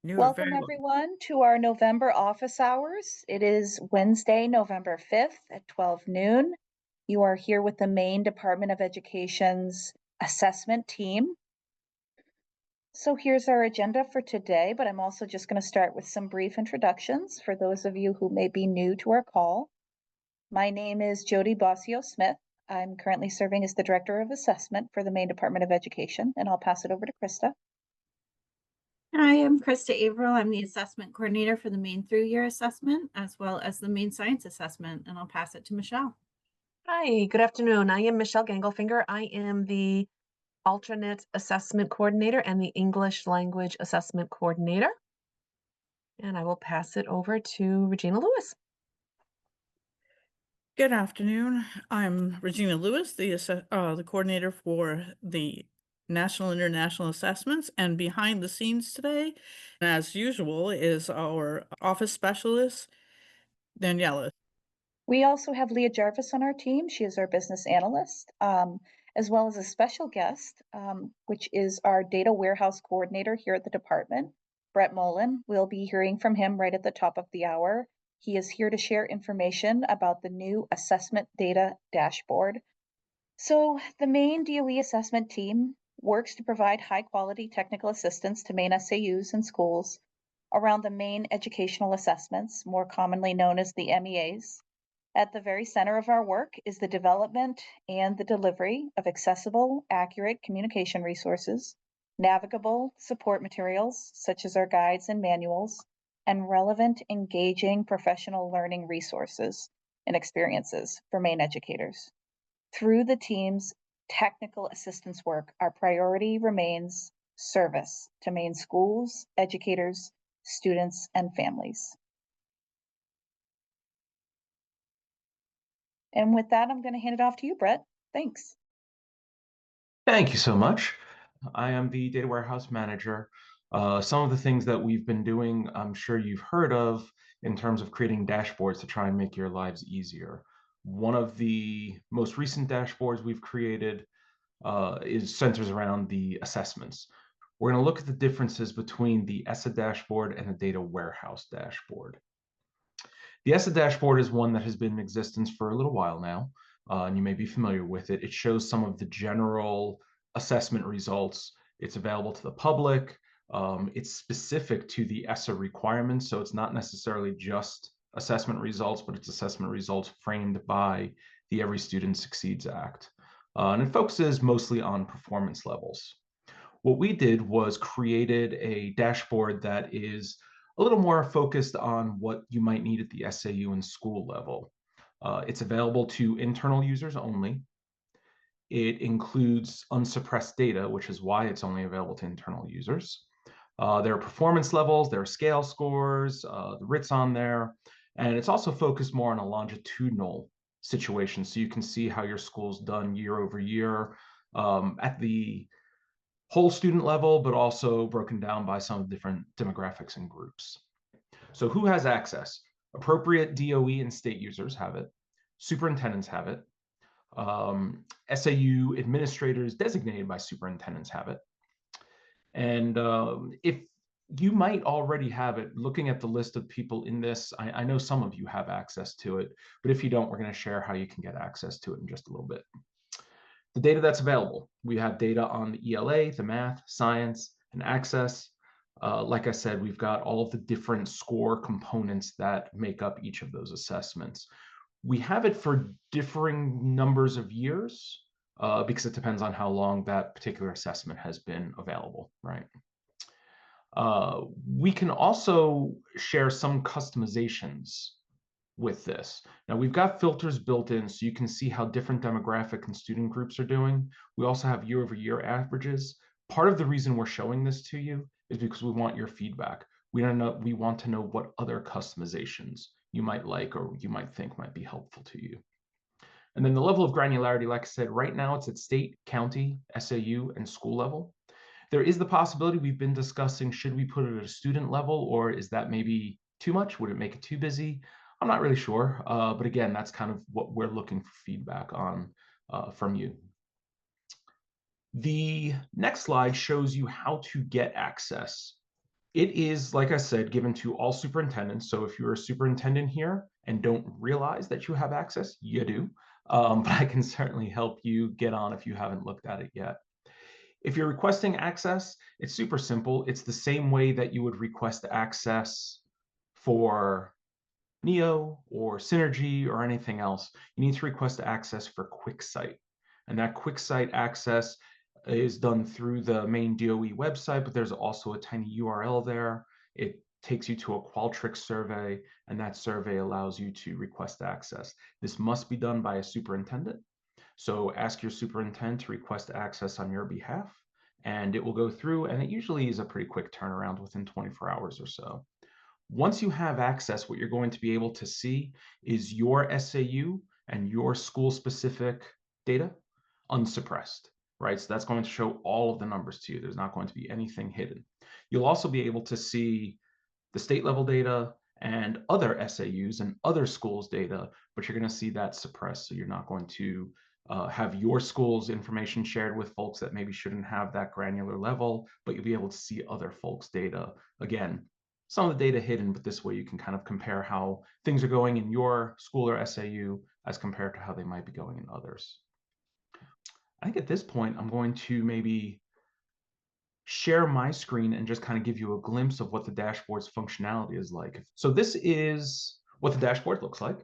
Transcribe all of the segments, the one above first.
You are Welcome, very welcome. everyone, to our November office hours. It is Wednesday, November 5th at 12 noon. You are here with the Maine Department of Education's assessment team. So here's our agenda for today, but I'm also just going to start with some brief introductions for those of you who may be new to our call. My name is Jody Bossio-Smith. I'm currently serving as the Director of Assessment for the Maine Department of Education, and I'll pass it over to Krista. Hi, I'm Krista Averill. I'm the assessment coordinator for the Maine Through Year Assessment, as well as the Maine Science Assessment, and I'll pass it to Michelle. Hi, good afternoon. I am Michelle Gangelfinger. I am the alternate assessment coordinator and the English language assessment coordinator. And I will pass it over to Regina Lewis. Good afternoon. I'm Regina Lewis, the coordinator for the National International Assessments, and behind the scenes today, as usual, is our office specialist, Daniela. We also have Leah Jarvis on our team. She is our business analyst, as well as a special guest, which is our data warehouse coordinator here at the department, Brett Molin. We'll be hearing from him right at the top of the hour. He is here to share information about the new assessment data dashboard. So the Maine DOE assessment team works to provide high quality technical assistance to Maine SAUs and schools around the Maine Educational Assessments, more commonly known as the MEAs. At the very center of our work is the development and the delivery of accessible, accurate communication resources, navigable support materials such as our guides and manuals, and relevant, engaging professional learning resources and experiences for Maine educators. Through the team's technical assistance work, our priority remains service to Maine schools, educators, students, and families. And with that, I'm going to hand it off to you, Brett. Thanks. Thank you so much. I am the data warehouse manager. Some of the things that we've been doing, I'm sure you've heard of in terms of creating dashboards to try and make your lives easier. One of the most recent dashboards we've created is centers around the assessments. We're going to look at the differences between the ESSA dashboard and a data warehouse dashboard. The ESSA dashboard is one that has been in existence for a little while now, and you may be familiar with it. It shows some of the general assessment results. It's available to the public. It's specific to the ESSA requirements, so it's not necessarily just assessment results, but it's assessment results framed by the Every Student Succeeds Act. And it focuses mostly on performance levels. What we did was created a dashboard that is a little more focused on what you might need at the SAU and school level. It's available to internal users only. It includes unsuppressed data, which is why it's only available to internal users. There are performance levels, there are scale scores, the RITs on there, and it's also focused more on a longitudinal situation, so you can see how your school's done year over year at the whole student level, but also broken down by some different demographics and groups. So who has access? Appropriate DOE and state users have it. Superintendents have it. SAU administrators designated by superintendents have it. And if you might already have it, looking at the list of people in this, I know some of you have access to it, but if you don't, we're going to share how you can get access to it in just a little bit. The data that's available. We have data on the ELA, the math, science, and access. Like I said, we've got all of the different score components that make up each of those assessments. We have it for differing numbers of years because it depends on how long that particular assessment has been available, right? We can also share some customizations with this. Now we've got filters built in so you can see how different demographic and student groups are doing. We also have year over year averages. Part of the reason we're showing this to you is because we want your feedback. We want to know what other customizations you might like or you might think might be helpful to you. And then the level of granularity, like I said, right now it's at state, county, SAU, and school level. There is the possibility we've been discussing, should we put it at a student level, or is that maybe too much? Would it make it too busy? I'm not really sure, but again, that's kind of what we're looking for feedback on from you. The next slide shows you how to get access It is, like I said, given to all superintendents. So if you're a superintendent here and don't realize that you have access, you do. But I can certainly help you get on if you haven't looked at it yet. If you're requesting access, it's super simple. It's the same way that you would request access for Neo or Synergy or anything else. You need to request access for QuickSight. And that QuickSight access is done through the Maine DOE website, but there's also a tiny URL there. It takes you to a Qualtrics survey, and that survey allows you to request access. This must be done by a superintendent. So ask your superintendent to request access on your behalf, and it will go through, and it usually is a pretty quick turnaround within 24 hours or so. Once you have access, what you're going to be able to see is your SAU and your school-specific data unsuppressed, right? So that's going to show all of the numbers to you. There's not going to be anything hidden. You'll also be able to see the state level data and other SAUs and other schools' data, but you're going to see that suppressed. So you're not going to have your school's information shared with folks that maybe shouldn't have that granular level, but you'll be able to see other folks' data. Again, some of the data hidden, but this way you can kind of compare how things are going in your school or SAU as compared to how they might be going in others. I think at this point, I'm going to maybe share my screen and just kind of give you a glimpse of what the dashboard's functionality is like. So this is what the dashboard looks like.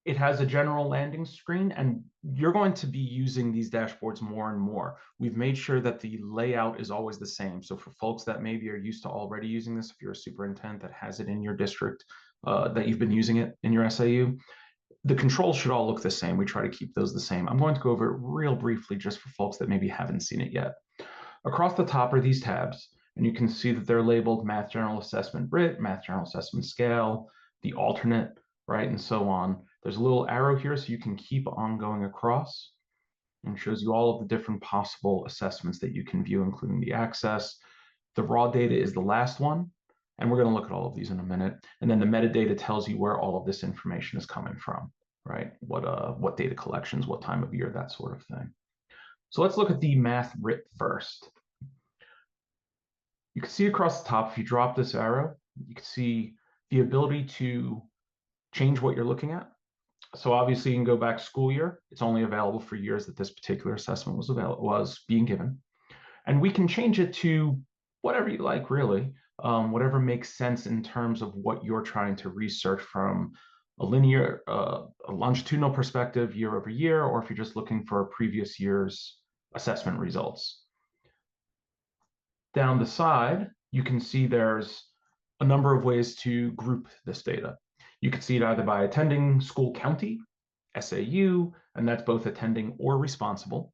It has a general landing screen, and you're going to be using these dashboards more and more. We've made sure that the layout is always the same. So for folks that maybe are used to already using this, if you're a superintendent that has it in your district, that you've been using it in your SAU, the controls should all look the same. We try to keep those the same. I'm going to go over it real briefly just for folks that maybe haven't seen it yet. Across the top are these tabs, and you can see that they're labeled Math General Assessment Brit, Math General Assessment Scale, the alternate, right, and so on. There's a little arrow here so you can keep on going across, and shows you all of the different possible assessments that you can view, including the access. The raw data is the last one, and we're going to look at all of these in a minute. And then the metadata tells you where all of this information is coming from, right? What data collections, what time of year, that sort of thing. So let's look at the Math Writ first. You can see across the top, if you drop this arrow, you can see the ability to change what you're looking at. So obviously you can go back school year. It's only available for years that this particular assessment was being given. And we can change it to whatever you like, really, whatever makes sense in terms of what you're trying to research from a linear, a longitudinal perspective year over year, or if you're just looking for a previous year's assessment results. Down the side, you can see there's a number of ways to group this data. You can see it either by attending school county, SAU, and that's both attending or responsible,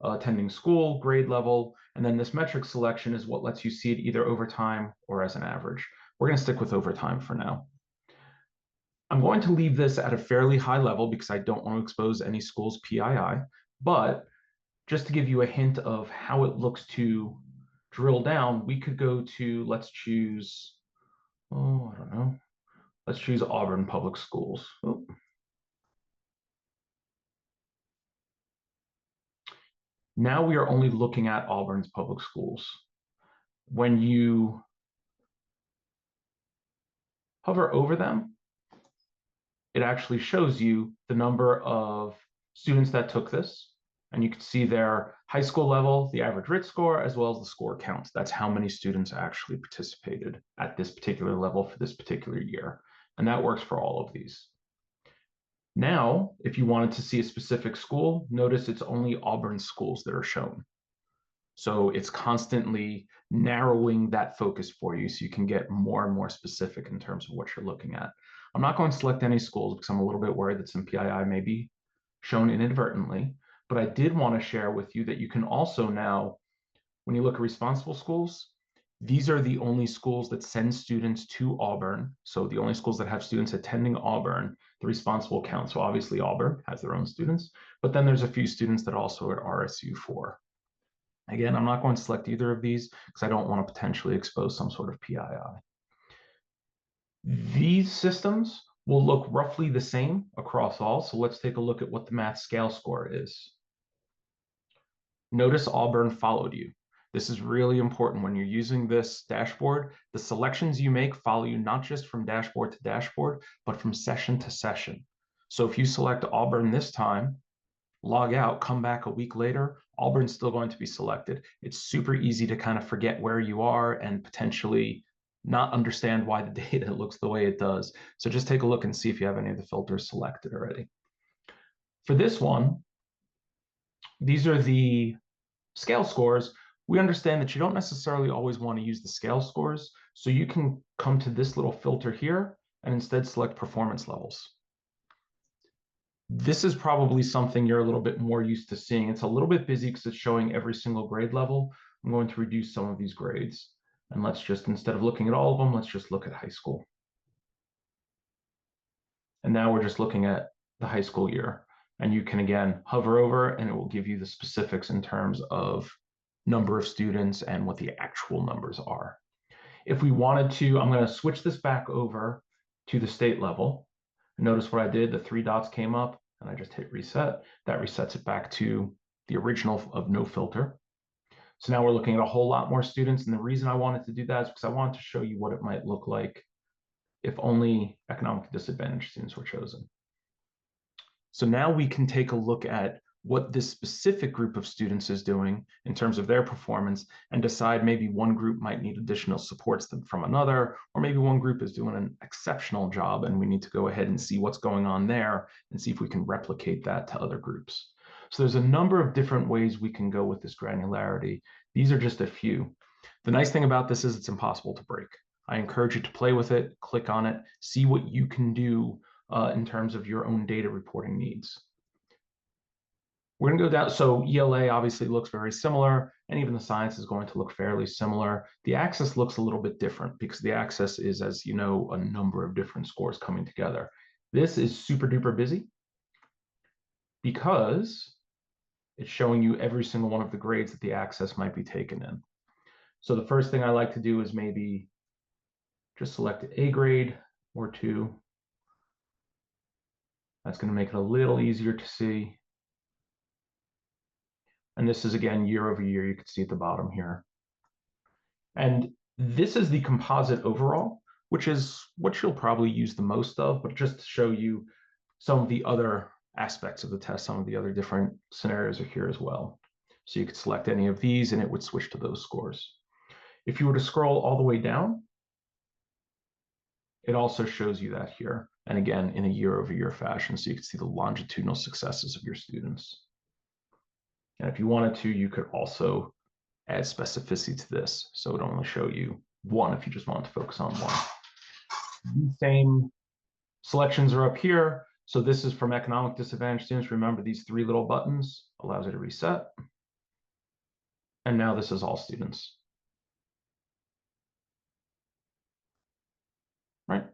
attending school, grade level, and then this metric selection is what lets you see it either over time or as an average. We're going to stick with over time for now. I'm going to leave this at a fairly high level because I don't want to expose any school's PII, but just to give you a hint of how it looks to drill down, we could go to, let's choose, I don't know. Let's choose Auburn Public Schools. Oh. Now we are only looking at Auburn's public schools. When you hover over them, it actually shows you the number of students that took this. And you can see their high school level, the average RIT score, as well as the score counts. That's how many students actually participated at this particular level for this particular year. And that works for all of these. Now, if you wanted to see a specific school, notice it's only Auburn schools that are shown. So it's constantly narrowing that focus for you so you can get more and more specific in terms of what you're looking at. I'm not going to select any schools because I'm a little bit worried that some PII may be shown inadvertently, but I did want to share with you that you can also now, when you look at responsible schools, these are the only schools that send students to Auburn. So the only schools that have students attending Auburn, the responsible count. So obviously Auburn has their own students, but then there's a few students that also are RSU4. Again, I'm not going to select either of these because I don't want to potentially expose some sort of PII. These systems will look roughly the same across all. So let's take a look at what the math scale score is. Notice Auburn followed you. This is really important when you're using this dashboard. The selections you make follow you not just from dashboard to dashboard, but from session to session. So if you select Auburn this time, log out, come back a week later, Auburn's still going to be selected. It's super easy to kind of forget where you are and potentially not understand why the data looks the way it does. So just take a look and see if you have any of the filters selected already. For this one, these are the scale scores. We understand that you don't necessarily always want to use the scale scores, so you can come to this little filter here and instead select performance levels. This is probably something you're a little bit more used to seeing. It's a little bit busy because it's showing every single grade level. I'm going to reduce some of these grades. And let's just, instead of looking at all of them, let's just look at high school. And now we're just looking at the high school year. And you can, again, hover over and it will give you the specifics in terms of number of students and what the actual numbers are. If we wanted to, I'm going to switch this back over to the state level. Notice what I did, the 3 dots came up and I just hit reset. That resets it back to the original of no filter. So now we're looking at a whole lot more students. And the reason I wanted to do that is because I wanted to show you what it might look like if only economically disadvantaged students were chosen. So now we can take a look at what this specific group of students is doing in terms of their performance and decide maybe one group might need additional supports from another, or maybe one group is doing an exceptional job and we need to go ahead and see what's going on there and see if we can replicate that to other groups. So there's a number of different ways we can go with this granularity. These are just a few. The nice thing about this is it's impossible to break. I encourage you to play with it, click on it, see what you can do in terms of your own data reporting needs. We're going to go down. So ELA obviously looks very similar, and even the science is going to look fairly similar. The access looks a little bit different because the access is, as you know, a number of different scores coming together. This is super duper busy because it's showing you every single one of the grades that the access might be taken in. So the first thing I like to do is maybe just select A grade or 2. That's going to make it a little easier to see. And this is, again, year over year. You can see at the bottom here. And this is the composite overall, which is what you'll probably use the most of, but just to show you some of the other aspects of the test, some of the other different scenarios are here as well. So you could select any of these and it would switch to those scores. If you were to scroll all the way down, it also shows you that here. And again, in a year over year fashion, so you can see the longitudinal successes of your students. And if you wanted to, you could also add specificity to this. So it would only show you one if you just want to focus on one. These same selections are up here. So this is from economic disadvantaged students. Remember, these 3 little buttons allows you to reset. And now this is all students. Right?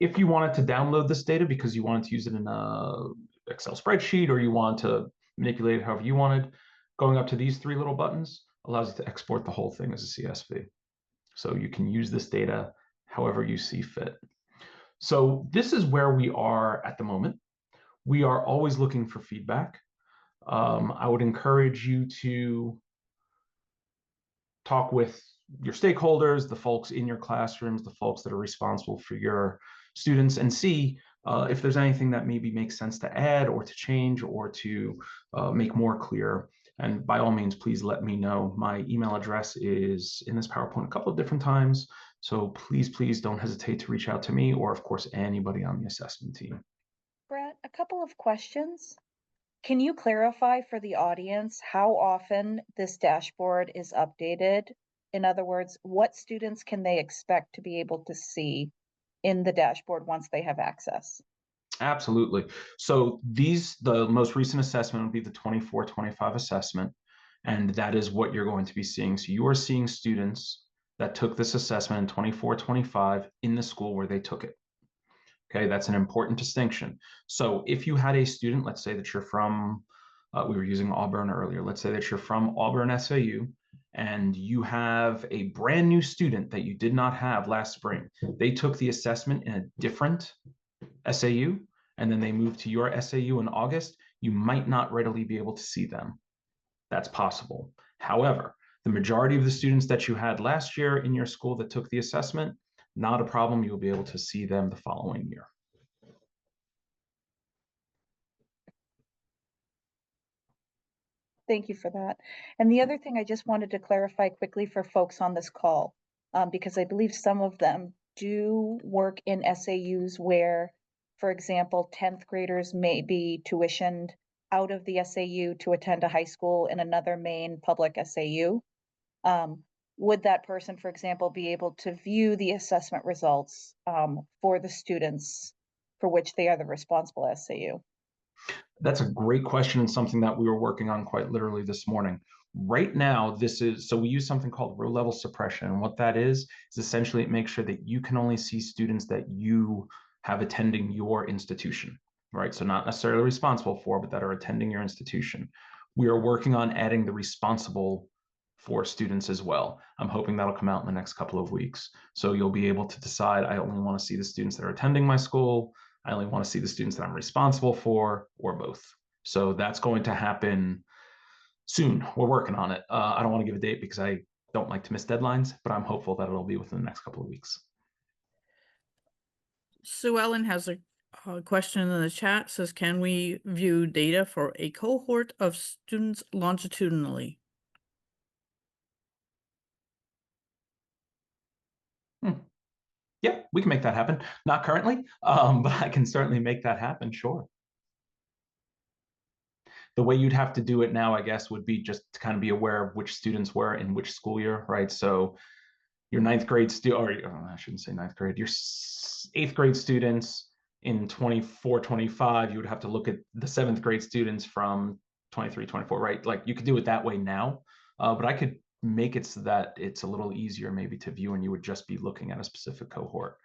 If you wanted to download this data because you wanted to use it in an Excel spreadsheet or you want to manipulate it however you wanted, going up to these 3 little buttons allows you to export the whole thing as a CSV. So you can use this data however you see fit. So this is where we are at the moment. We are always looking for feedback. I would encourage you to talk with your stakeholders, the folks in your classrooms, the folks that are responsible for your students, and see if there's anything that maybe makes sense to add or to change or to make more clear. And by all means, please let me know. My email address is in this PowerPoint a couple of different times. So please don't hesitate to reach out to me or, of course, anybody on the assessment team. Brett, a couple of questions. Can you clarify for the audience how often this dashboard is updated? In other words, what students can they expect to be able to see in the dashboard once they have access? Absolutely. So the most recent assessment would be the 24-25 assessment, and that is what you're going to be seeing. So you are seeing students that took this assessment in 24-25 in the school where they took it. Okay, that's an important distinction. So if you had a student, let's say that you're from, we were using Auburn earlier, let's say that you're from Auburn SAU, and you have a brand new student that you did not have last spring. They took the assessment in a different SAU, and then they moved to your SAU in August, you might not readily be able to see them. That's possible. However, the majority of the students that you had last year in your school that took the assessment, not a problem. You'll be able to see them the following year. Thank you for that. And the other thing I just wanted to clarify quickly for folks on this call, because I believe some of them do work in SAUs where, for example, 10th graders may be tuitioned out of the SAU to attend a high school in another Maine public SAU. Would that person, for example, be able to view the assessment results for the students for which they are the responsible SAU? That's a great question and something that we were working on quite literally this morning. Right now, so we use something called row level suppression. And what that is essentially it makes sure that you can only see students that you have attending your institution, right? So not necessarily responsible for, but that are attending your institution. We are working on adding the responsible for students as well. I'm hoping that'll come out in the next couple of weeks. So you'll be able to decide, I only want to see the students that are attending my school. I only want to see the students that I'm responsible for, or both. So that's going to happen soon. We're working on it. I don't want to give a date because I don't like to miss deadlines, but I'm hopeful that it'll be within the next couple of weeks. Sue Ellen has a question in the chat, says, can we view data for a cohort of students longitudinally? Yeah, we can make that happen. Not currently, but I can certainly make that happen, sure. The way you'd have to do it now, I guess, would be just to kind of be aware of which students were in which school year, right? So your ninth grade or I shouldn't say ninth grade, your eighth grade students in 24, 25, you would have to look at the seventh grade students from 23, 24, right? Like you could do it that way now, but I could make it so that it's a little easier maybe to view and you would just be looking at a specific cohort.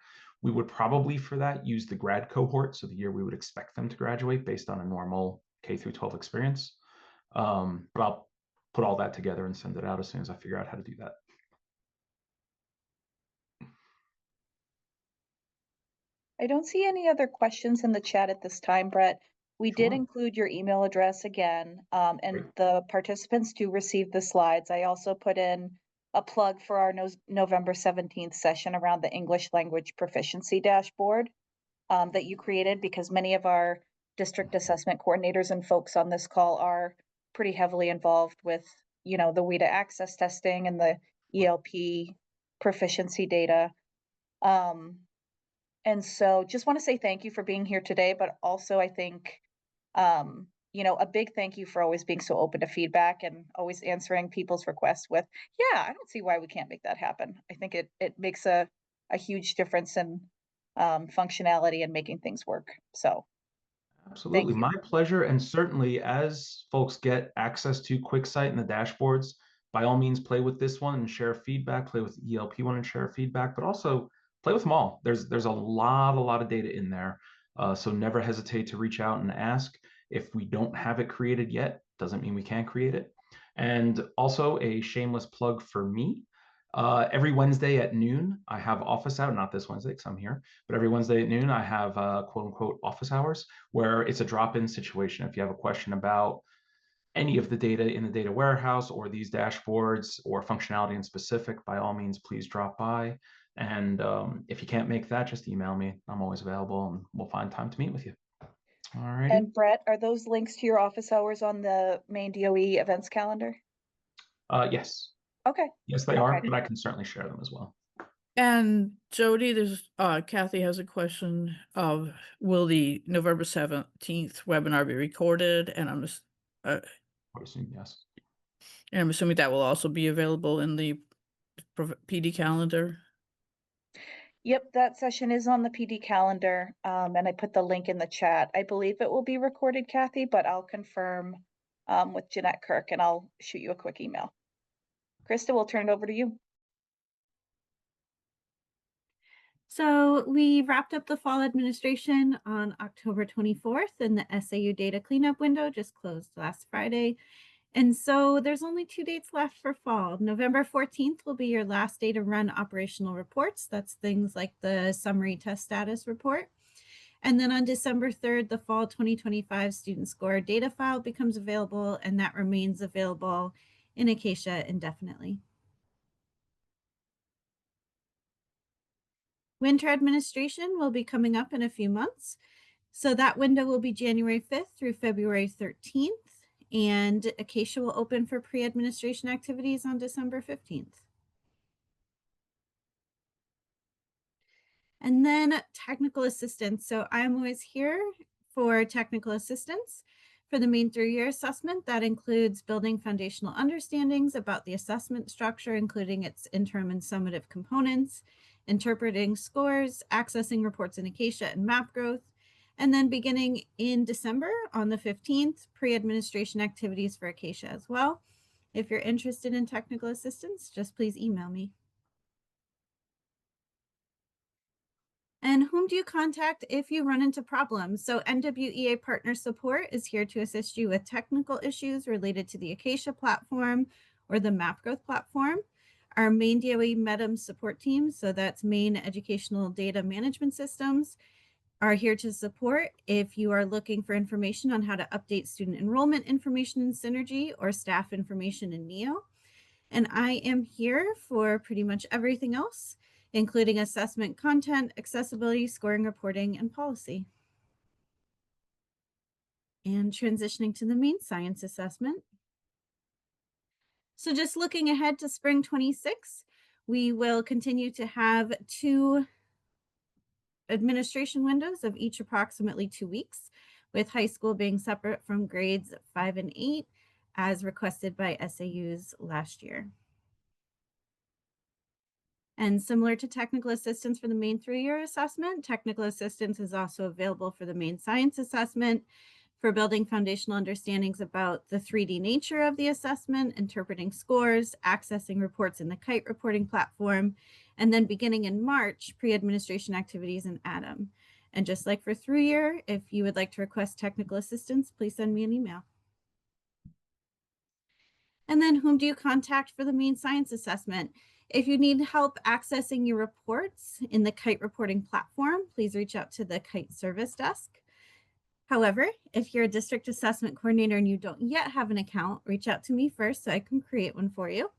We would probably for that use the grad cohort, so the year we would expect them to graduate based on a normal K through 12 experience. But I'll put all that together and send it out as soon as I figure out how to do that. I don't see any other questions in the chat at this time, Brett. We did Sure. include your email address again, and Great. the participants do receive the slides. I also put in a plug for our November 17th session around the English language proficiency dashboard that you created, because many of our district assessment coordinators and folks on this call are pretty heavily involved with, the WIDA access testing and the ELP proficiency data. And so just want to say thank you for being here today, but also I think, a big thank you for always being so open to feedback and always answering people's requests with, yeah, I don't see why we can't make that happen. I think it makes a huge difference in functionality and making things work. So thank Absolutely. you. My pleasure. And certainly as folks get access to QuickSight and the dashboards, by all means, play with this one and share feedback, play with the ELP one and share feedback, but also play with them all. There's a lot of data in there. So never hesitate to reach out and ask. If we don't have it created yet, doesn't mean we can't create it. And also a shameless plug for me. Every Wednesday at noon, I have office hours, not this Wednesday because I'm here, but every Wednesday at noon, I have quote unquote office hours where it's a drop-in situation. If you have a question about any of the data in the data warehouse or these dashboards or functionality in specific, by all means, please drop by. And if you can't make that, just email me. I'm always available and we'll find time to meet with you. All righty. And Brett, are those links to your office hours on the Maine DOE events calendar? Yes. Okay. Yes, they are, Okay. but I can certainly share them as well. And Jody, there's Kathy has a question of, will the November 17th webinar be recorded? And I'm just I would assume yes. and I'm assuming that will also be available in the PD calendar. Yep, that session is on the PD calendar, and I put the link in the chat. I believe it will be recorded, Kathy, but I'll confirm with Jeanette Kirk and I'll shoot you a quick email. Krista, we'll turn it over to you. So we wrapped up the fall administration on October 24th, and the SAU data cleanup window just closed last Friday. And so there's only 2 dates left for fall. November 14th will be your last day to run operational reports. That's things like the summary test status report. And then on December 3rd, the fall 2025 student score data file becomes available, and that remains available in Acacia indefinitely. Winter administration will be coming up in a few months. So that window will be January 5th through February 13th, and Acacia will open for pre-administration activities on December 15th. And then technical assistance. So I'm always here for technical assistance for the Maine Through Year Assessment. That includes building foundational understandings about the assessment structure, including its interim and summative components, interpreting scores, accessing reports in Acacia and map growth, and then beginning in December on the 15th, pre-administration activities for Acacia as well. If you're interested in technical assistance, just please email me. And whom do you contact if you run into problems? So NWEA Partner Support is here to assist you with technical issues related to the Acacia platform or the map growth platform. Our Maine DOE MEDM support team, so that's Maine Educational Data Management Systems, are here to support if you are looking for information on how to update student enrollment information in Synergy or staff information in NEO. And I am here for pretty much everything else, including assessment content, accessibility, scoring, reporting, and policy. And transitioning to the Maine Science Assessment. So just looking ahead to spring 26, we will continue to have 2 administration windows of each approximately 2 weeks, with high school being separate from grades 5 and 8 as requested by SAUs last year. And similar to technical assistance for the Maine Through Year Assessment, technical assistance is also available for the Maine Science Assessment for building foundational understandings about the 3D nature of the assessment, interpreting scores, accessing reports in the KITE reporting platform, and then beginning in March, pre-administration activities in ADAM. And just like for Through Year, if you would like to request technical assistance, please send me an email. And then whom do you contact for the Maine Science Assessment? If you need help accessing your reports in the KITE reporting platform, please reach out to the KITE service desk. However, if you're a district assessment coordinator and you don't yet have an account, reach out to me first so I can create one for you.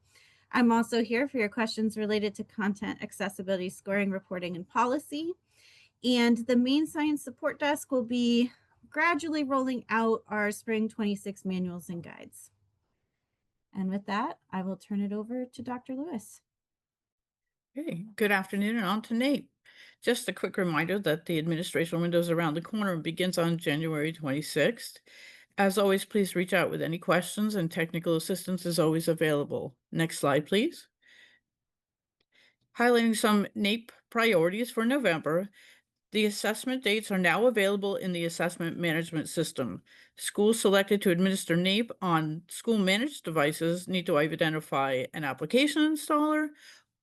I'm also here for your questions related to content, accessibility, scoring, reporting, and policy. And the Maine Science Support Desk will be gradually rolling out our spring 26 manuals and guides. And with that, I will turn it over to Dr. Lewis. Okay, good afternoon and on to NAEP. Just a quick reminder that the administration window is around the corner and begins on January 26th. As always, please reach out with any questions and technical assistance is always available. Next slide, please. Highlighting some NAEP priorities for November. The assessment dates are now available in the assessment management system. Schools selected to administer NAEP on school-managed devices need to identify an application installer.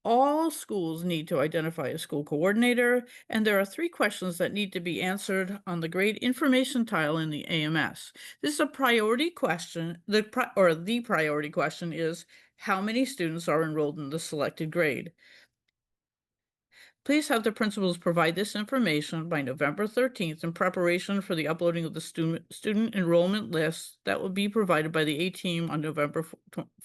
All schools need to identify a school coordinator, and there are 3 questions that need to be answered on the grade information tile in the AMS. This is a priority question. The priority question is, how many students are enrolled in the selected grade? Please have the principals provide this information by November 13th in preparation for the uploading of the student enrollment list that will be provided by the A team on November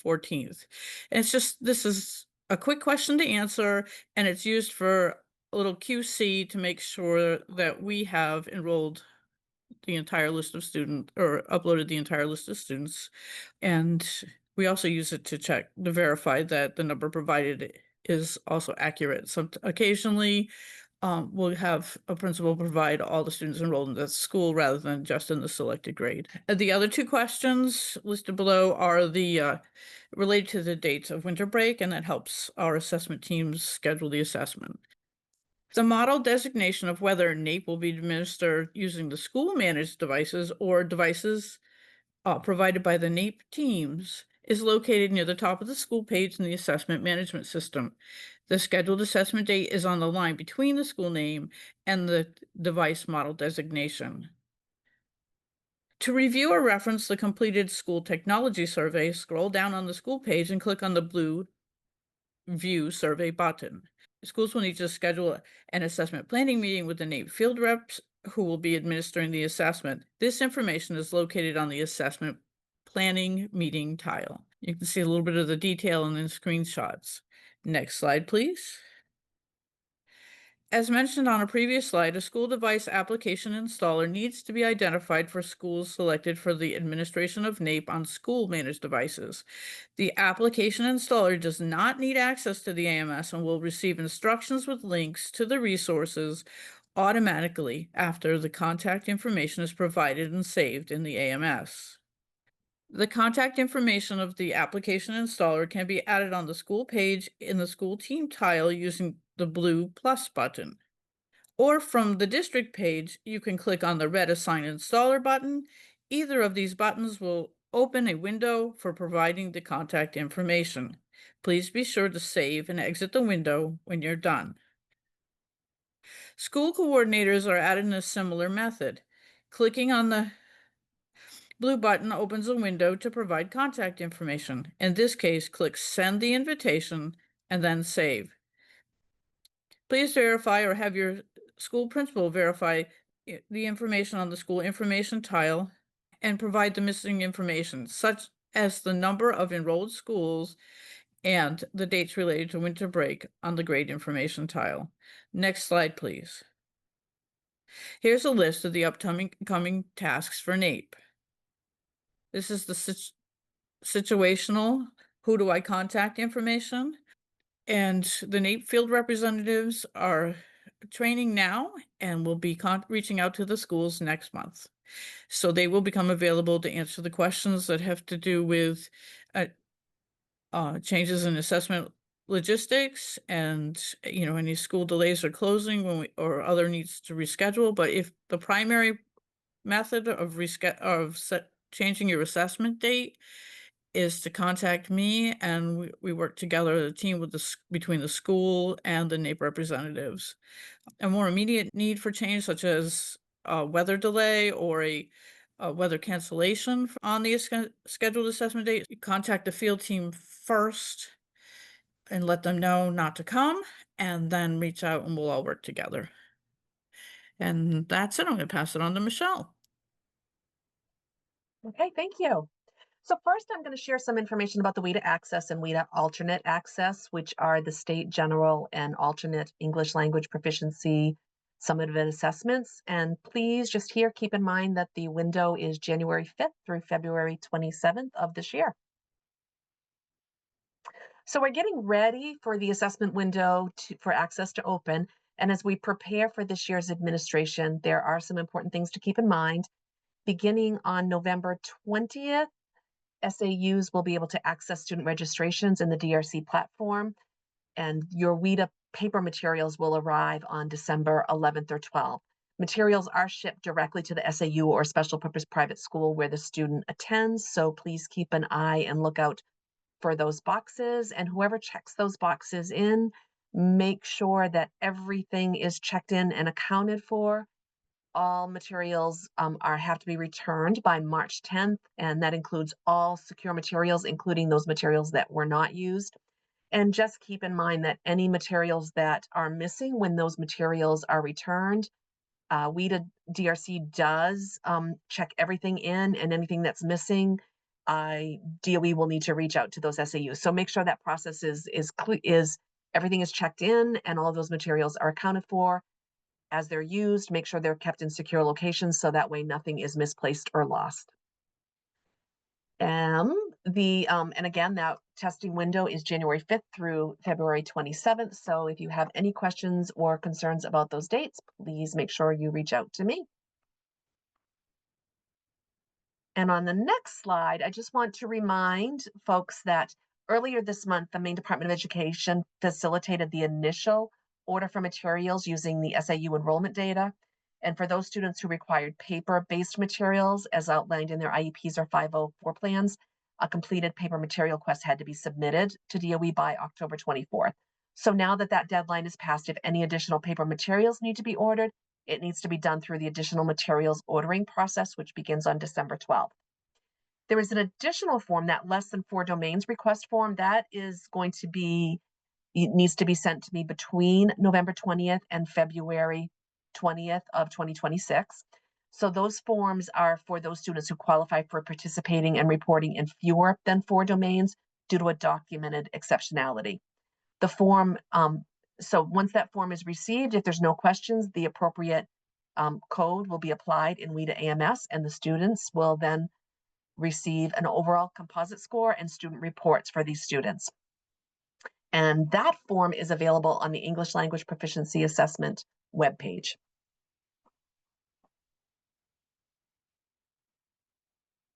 14th. And this is a quick question to answer, and it's used for a little QC to make sure that we have enrolled the entire list of students or uploaded the entire list of students. And we also use it to verify that the number provided is also accurate. So occasionally we'll have a principal provide all the students enrolled in the school rather than just in the selected grade. The other 2 questions listed below are the related to the dates of winter break, and that helps our assessment teams schedule the assessment. The model designation of whether NAEP will be administered using the school-managed devices or devices provided by the NAEP teams is located near the top of the school page in the assessment management system. The scheduled assessment date is on the line between the school name and the device model designation. To review or reference the completed school technology survey, scroll down on the school page and click on the blue View Survey button. Schools will need to schedule an assessment planning meeting with the NAEP field reps who will be administering the assessment. This information is located on the assessment planning meeting tile. You can see a little bit of the detail in the screenshots. Next slide, please. As mentioned on a previous slide, a school device application installer needs to be identified for schools selected for the administration of NAEP on school-managed devices. The application installer does not need access to the AMS and will receive instructions with links to the resources automatically after the contact information is provided and saved in the AMS. The contact information of the application installer can be added on the school page in the school team tile using the blue plus button. Or from the district page, you can click on the red Assign Installer button. Either of these buttons will open a window for providing the contact information. Please be sure to save and exit the window when you're done. School coordinators are added in a similar method. Clicking on the blue button opens a window to provide contact information. In this case, click Send the Invitation and then Save. Please verify or have your school principal verify the information on the school information tile and provide the missing information, such as the number of enrolled schools and the dates related to winter break on the grade information tile. Next slide, please. Here's a list of the upcoming tasks for NAEP. This is the situational, who do I contact information. And the NAEP field representatives are training now and will be reaching out to the schools next month. So they will become available to answer the questions that have to do with changes in assessment logistics and any school delays or closing or other needs to reschedule. But if the primary method of changing your assessment date is to contact me, and we work together as a team between the school and the NAEP representatives. A more immediate need for change, such as a weather delay or a weather cancellation on the scheduled assessment date, you contact the field team first and let them know not to come, and then reach out and we'll all work together. And that's it. I'm going to pass it on to Michelle. Okay, thank you. So first, I'm going to share some information about the WIDA Access and WIDA Alternate Access, which are the state general and alternate English language proficiency summative assessments. And please just here, keep in mind that the window is January 5th through February 27th of this year. So we're getting ready for the assessment window for access to open. And as we prepare for this year's administration, there are some important things to keep in mind. Beginning on November 20th, SAUs will be able to access student registrations in the DRC platform, and your WIDA paper materials will arrive on December 11th or 12th. Materials are shipped directly to the SAU or special purpose private school where the student attends, so please keep an eye and look out for those boxes, and whoever checks those boxes in, make sure that everything is checked in and accounted for. All materials have to be returned by March 10th, and that includes all secure materials, including those materials that were not used. And just keep in mind that any materials that are missing when those materials are returned, WIDA DRC does check everything in, and anything that's missing, DOE will need to reach out to those SAUs. So make sure that process is everything is checked in and all of those materials are accounted for. As they're used, make sure they're kept in secure locations so that way nothing is misplaced or lost. And again, that testing window is January 5th through February 27th. So if you have any questions or concerns about those dates, please make sure you reach out to me. And on the next slide, I just want to remind folks that earlier this month, the Maine Department of Education facilitated the initial order for materials using the SAU enrollment data. And for those students who required paper-based materials, as outlined in their IEPs or 504 plans, a completed paper material request had to be submitted to DOE by October 24th. So now that that deadline is passed, if any additional paper materials need to be ordered, it needs to be done through the additional materials ordering process, which begins on December 12th. There is an additional form, that less than 4 domains request form, that is going to be, it needs to be sent to me between November 20th and February 20th of 2026. So those forms are for those students who qualify for participating and reporting in fewer than 4 domains due to a documented exceptionality. The form, so once that form is received, if there's no questions, the appropriate code will be applied in WIDA AMS, and the students will then receive an overall composite score and student reports for these students. And that form is available on the English Language Proficiency Assessment webpage.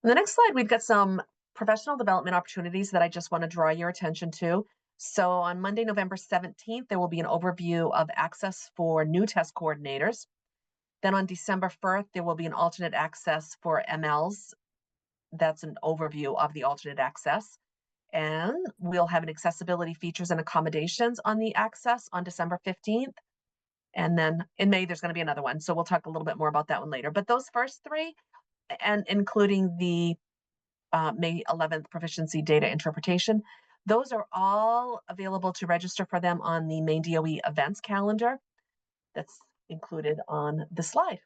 On the next slide, we've got some professional development opportunities that I just want to draw your attention to. So on Monday, November 17th, there will be an overview of access for new test coordinators. Then on December 1st, there will be an alternate access for MLs. That's an overview of the alternate access. And we'll have an accessibility features and accommodations on the access on December 15th. And then in May, there's going to be another one. So we'll talk a little bit more about that one later. But those first three, and including the May 11th proficiency data interpretation, those are all available to register for them on the Maine DOE events calendar that's included on the slide.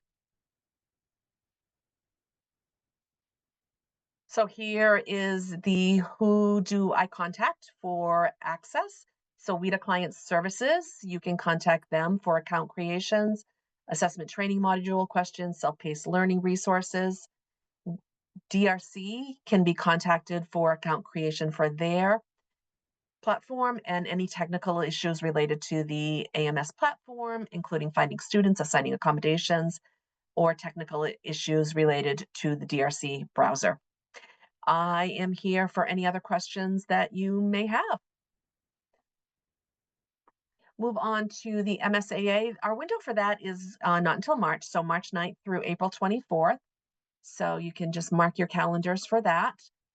So here is the who do I contact for access. So WIDA Client Services, you can contact them for account creations, assessment training module questions, self-paced learning resources. DRC can be contacted for account creation for their platform and any technical issues related to the AMS platform, including finding students, assigning accommodations, or technical issues related to the DRC browser. I am here for any other questions that you may have. Move on to the MSAA. Our window for that is not until March, so March 9th through April 24th. So you can just mark your calendars for that.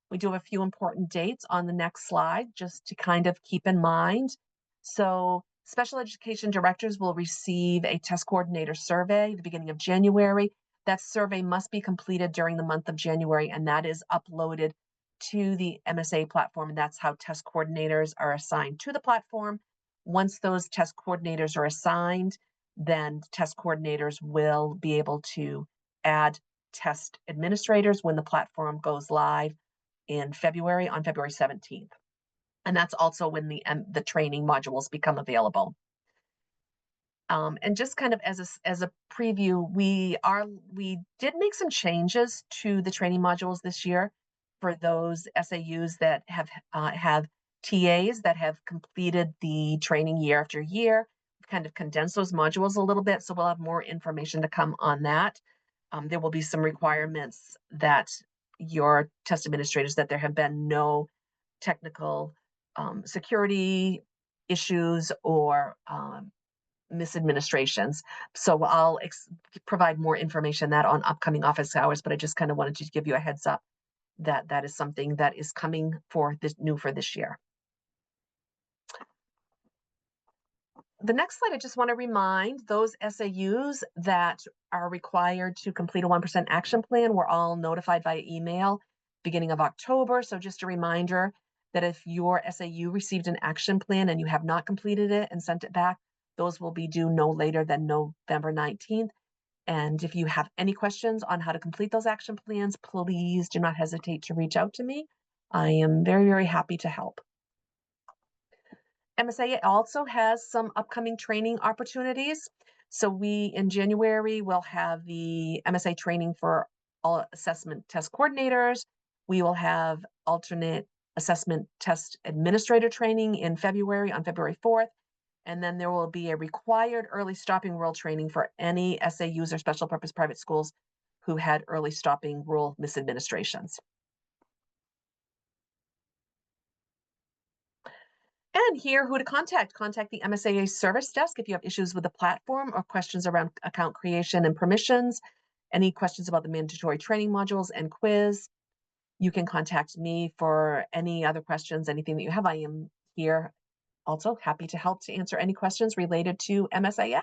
We do have a few important dates on the next slide, just to kind of keep in mind. So special education directors will receive a test coordinator survey at the beginning of January. That survey must be completed during the month of January, and that is uploaded to the MSA platform. And that's how test coordinators are assigned to the platform. Once those test coordinators are assigned, then test coordinators will be able to add test administrators when the platform goes live in February, on February 17th. And that's also when the training modules become available. And just kind of as a preview, we did make some changes to the training modules this year for those SAUs that have TAs that have completed the training year after year. We've kind of condensed those modules a little bit, so we'll have more information to come on that. There will be some requirements that your test administrators, that there have been no technical security issues or misadministrations. So I'll provide more information that on upcoming office hours, but I just kind of wanted to give you a heads up that that is something that is coming for this new for this year. The next slide, I just want to remind those SAUs that are required to complete a 1% action plan. We're all notified via email beginning of October. So just a reminder that if your SAU received an action plan and you have not completed it and sent it back, those will be due no later than November 19th. And if you have any questions on how to complete those action plans, please do not hesitate to reach out to me. I am very, very happy to help. MSAA also has some upcoming training opportunities. So in January, we'll have the MSA training for all assessment test coordinators. We will have alternate assessment test administrator training in February, on February 4th. And then there will be a required early stopping rule training for any SAUs or special purpose private schools who had early stopping rule misadministrations. And here, who to contact. Contact the MSAA service desk if you have issues with the platform or questions around account creation and permissions, any questions about the mandatory training modules and quiz. You can contact me for any other questions, anything that you have. I am here also happy to help to answer any questions related to MSAA.